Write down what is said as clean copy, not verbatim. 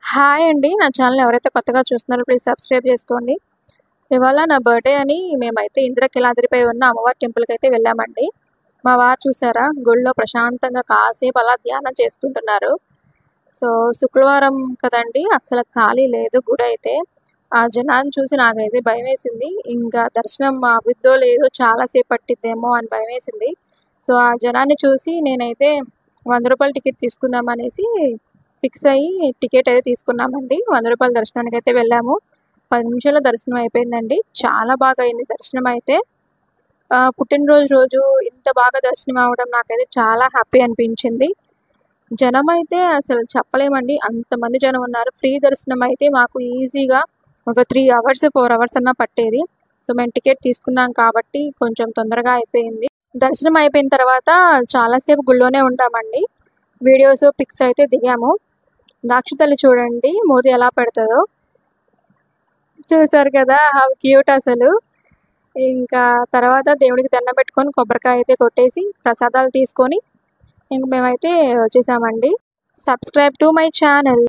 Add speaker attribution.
Speaker 1: Hi అండి. నా channel ఎవరైతే కొత్తగా చూస్తున్నారో ప్లీజ్ సబ్స్క్రైబ్ చేసుకోండి. ఇవాళ నా బర్త్‌డే అని మేమైతే ఇంద్రకీలాద్రిపై ఉన్న అమ్మవారి టెంపుల్‌కైతే వెళ్ళామండి. మా వారు చూసారా గుడిలో ప్రశాంతంగా కాసేపు అలా ధ్యానం చేసుకుంటున్నారు. సో, శుక్రవారం కదండీ! అస్సలు ఖాళీ లేదు గుడైతే. ఆ జనాన్ని చూసి నాకైతే భయమేసింది. ఇంకా దర్శనం అవ్విద్దో లేదో చాలా సేపు పట్టిద్దేమో అని భయమేసింది. సో, ఆ జనాన్ని చూసి నేనైతే రూ. 100 టికెట్ తీసుకుందామనేసి ఫిక్స్ అయ్యి టికెట్ అయితే తీసుకున్నామండి. రూ. 100 దర్శనానికైతే వెళ్ళాము. 10 నిమిషాల్లో దర్శనం అయిపోయిందండి. చాలా బాగా అయింది దర్శనం అయితే. పుట్టినరోజు రోజు ఇంత బాగా దర్శనం అవ్వడం నాకైతే చాలా హ్యాపీ అనిపించింది. జనమైతే అసలు చెప్పలేమండి. అంతమంది జనం ఉన్నారు. ఫ్రీ దర్శనం అయితే మాకు ఈజీగా ఒక 3 అవర్స్, 4 అవర్స్ అన్నా పట్టేది. సో, మేము టికెట్ తీసుకున్నాం కాబట్టి కొంచెం తొందరగా అయిపోయింది. దర్శనం అయిపోయిన తర్వాత చాలా సేపు గుడిలోనే ఉంటామండి. వీడియోస్, పిక్స్ అయితే దిగాము. దాక్షితల్లి చూడండి మూతి ఎలా పెడతదో. చూసారు కదా! హౌ క్యూట్ అసలు. ఇంకా తర్వాత దేవుడికి దండం పెట్టుకొని కొబ్బరికాయ అయితే కొట్టేసి ప్రసాదాలు తీసుకొని ఇంక మేమైతే వచ్చేసామండి. Subscribe to my channel.